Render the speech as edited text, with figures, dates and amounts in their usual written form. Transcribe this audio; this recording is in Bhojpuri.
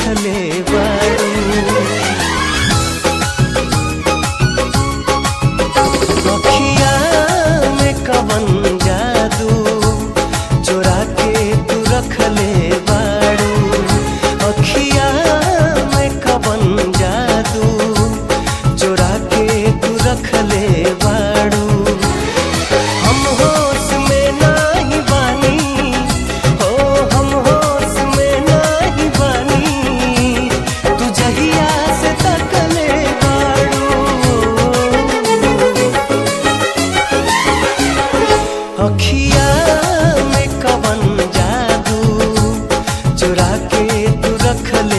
रखले बारू। अखिया में कवन जादू चोरा के तू रखले बारू। अखिया में कवन जादू चोरा के तू रखले बारू। हम होश में नाही बानी हो, हम होश में नाही बानी, तू जहिया से तकले बारू। अखिया में कवन जादू चुरा के तू रखले